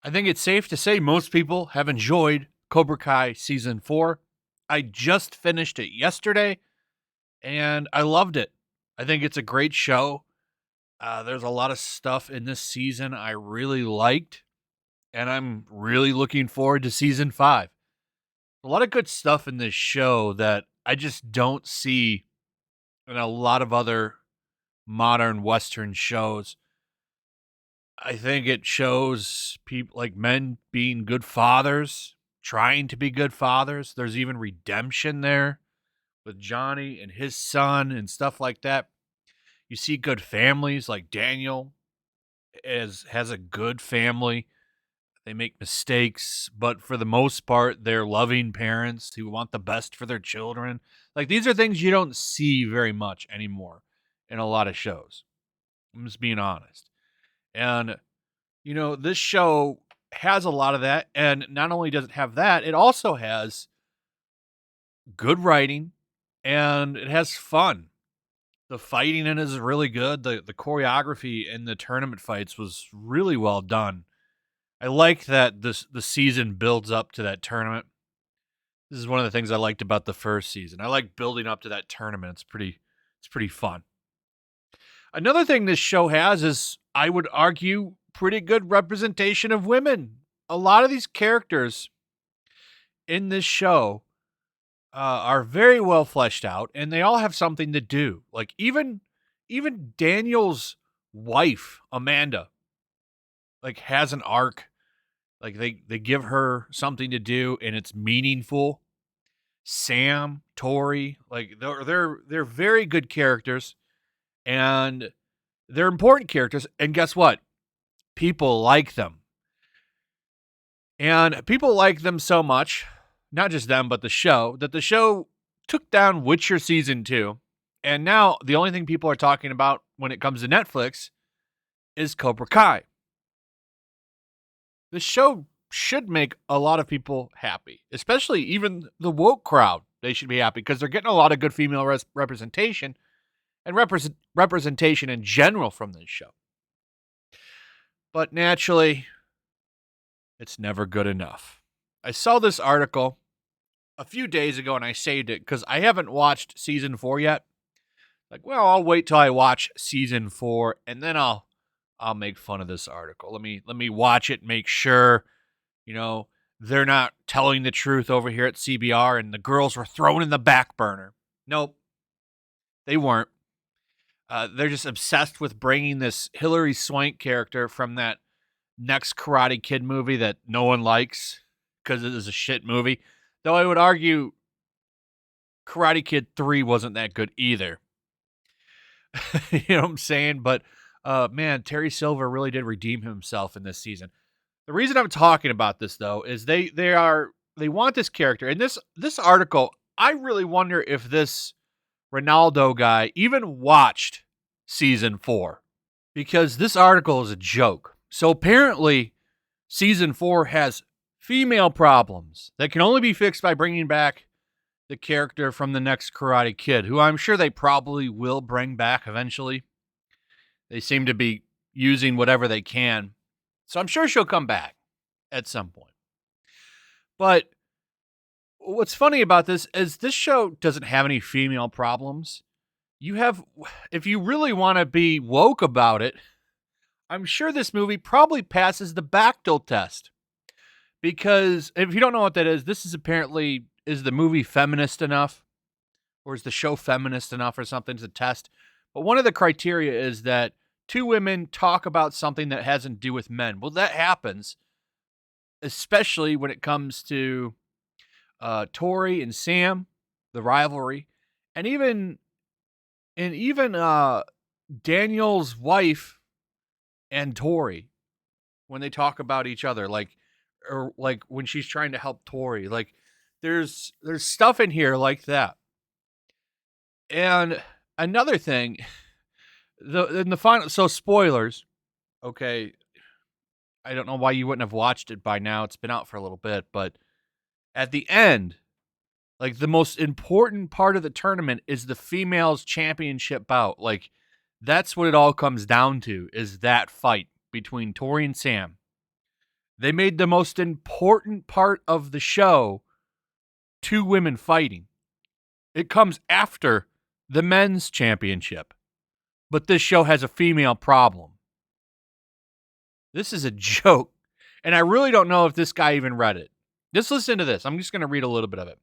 I think it's safe to say most people have enjoyed Cobra Kai Season 4. I just finished it yesterday, and I loved it. I think it's a great show. There's a lot of stuff in this season I really liked, and I'm really looking forward to Season 5. A lot of good stuff in this show that I just don't see in a lot of other modern Western shows. I think it shows people like men being good fathers, trying to be good fathers. There's even redemption there with Johnny and his son and stuff like that. You see good families like Daniel has a good family. They make mistakes, but for the most part, they're loving parents who want the best for their children. Like these are things you don't see very much anymore in a lot of shows. I'm just being honest. And this show has a lot of that. And not only does it have that, it also has good writing and it has fun. The fighting in it is really good. The choreography in the tournament fights was really well done. I like that the season builds up to that tournament. This is one of the things I liked about the first season. I like building up to that tournament. It's pretty fun. Another thing this show has is, I would argue, pretty good representation of women. A lot of these characters in this show are very well fleshed out, and they all have something to do. Like even Daniel's wife, Amanda, like has an arc. Like they give her something to do, and it's meaningful. Sam, Tori, like they're very good characters, and they're important characters. And guess what? People like them. And people like them so much, not just them, but the show, that the show took down Witcher Season 2. And now the only thing people are talking about when it comes to Netflix is Cobra Kai. The show should make a lot of people happy, especially even the woke crowd. They should be happy because they're getting a lot of good female representation and representation in general from this show. But naturally, it's never good enough. I saw this article a few days ago and I saved it because I haven't watched Season 4 yet. Like, well, I'll wait till I watch Season 4 and then I'll make fun of this article. Let me watch it, make sure, they're not telling the truth over here at CBR and the girls were thrown in the back burner. Nope, they weren't. They're just obsessed with bringing this Hilary Swank character from that next Karate Kid movie that no one likes because it is a shit movie. Though I would argue Karate Kid 3 wasn't that good either. You know what I'm saying? But man, Terry Silver really did redeem himself in this season. The reason I'm talking about this though is they want this character. And this article, I really wonder if this Ronaldo guy even watched Season 4, because this article is a joke. So apparently Season 4 has female problems that can only be fixed by bringing back the character from the next Karate Kid, who I'm sure they probably will bring back eventually. They seem to be using whatever they can. So I'm sure she'll come back at some point. But what's funny about this is this show doesn't have any female problems. If you really want to be woke about it, I'm sure this movie probably passes the Bechdel test. Because if you don't know what that is, this is apparently, is the movie feminist enough? Or is the show feminist enough or something to test? But one of the criteria is that two women talk about something that has to do with men. Well, that happens, especially when it comes to Tori and Sam, the rivalry, and even Daniel's wife and Tori, when they talk about each other, like when she's trying to help Tori, like there's stuff in here like that. And another thing, in the final, so spoilers, okay, I don't know why you wouldn't have watched it by now. It's been out for a little bit, but at the end, Like, the most important part of the tournament is the females championship bout. Like, that's what it all comes down to, is that fight between Tori and Sam. They made the most important part of the show two women fighting. It comes after the men's championship. But this show has a female problem. This is a joke. And I really don't know if this guy even read it. Just listen to this. I'm just going to read a little bit of it.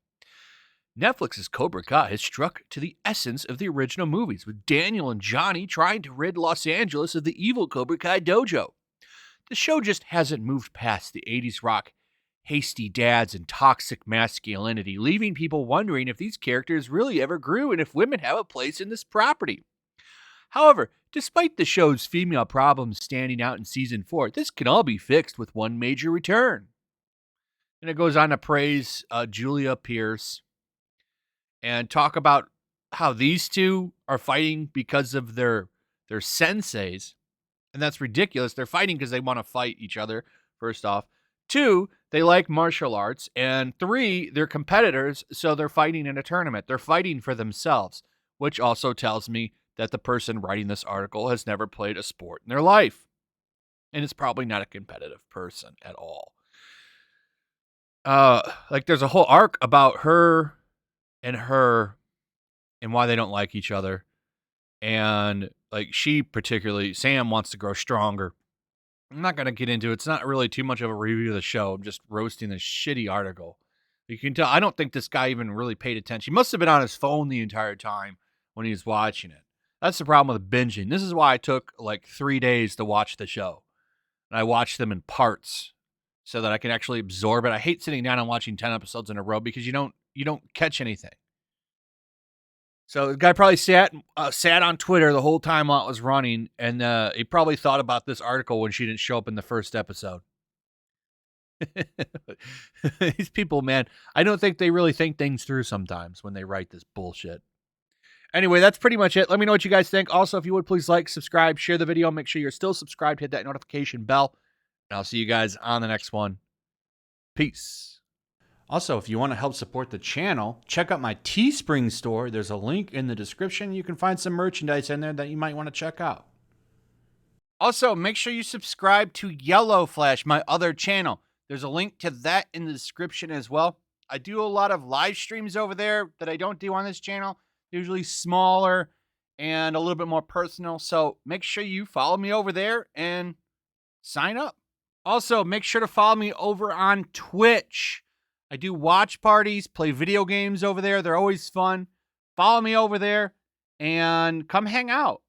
Netflix's Cobra Kai has struck to the essence of the original movies, with Daniel and Johnny trying to rid Los Angeles of the evil Cobra Kai dojo. The show just hasn't moved past the 80s rock, hasty dads, and toxic masculinity, leaving people wondering if these characters really ever grew and if women have a place in this property. However, despite the show's female problems standing out in season 4, this can all be fixed with one major return. And it goes on to praise Julia Pierce and talk about how these two are fighting because of their senseis. And that's ridiculous. They're fighting because they want to fight each other, first off. 2, they like martial arts. And 3, they're competitors, so they're fighting in a tournament. They're fighting for themselves, which also tells me that the person writing this article has never played a sport in their life. And is probably not a competitive person at all. Like, there's a whole arc about her and why they don't like each other. And, like, she particularly, Sam wants to grow stronger. I'm not going to get into it. It's not really too much of a review of the show. I'm just roasting this shitty article. You can tell, I don't think this guy even really paid attention. He must have been on his phone the entire time when he was watching it. That's the problem with binging. This is why I took, like, 3 days to watch the show. And I watched them in parts so that I can actually absorb it. I hate sitting down and watching 10 episodes in a row because you don't catch anything. So the guy probably sat on Twitter the whole time while it was running, and he probably thought about this article when she didn't show up in the first episode. These people, man, I don't think they really think things through sometimes when they write this bullshit. Anyway, that's pretty much it. Let me know what you guys think. Also, if you would, please like, subscribe, share the video. Make sure you're still subscribed. Hit that notification bell. And I'll see you guys on the next one. Peace. Also, if you want to help support the channel, check out my Teespring store. There's a link in the description. You can find some merchandise in there that you might want to check out. Also, make sure you subscribe to YellowFlash, my other channel. There's a link to that in the description as well. I do a lot of live streams over there that I don't do on this channel. Usually smaller and a little bit more personal. So make sure you follow me over there and sign up. Also, make sure to follow me over on Twitch. I do watch parties, play video games over there. They're always fun. Follow me over there and come hang out.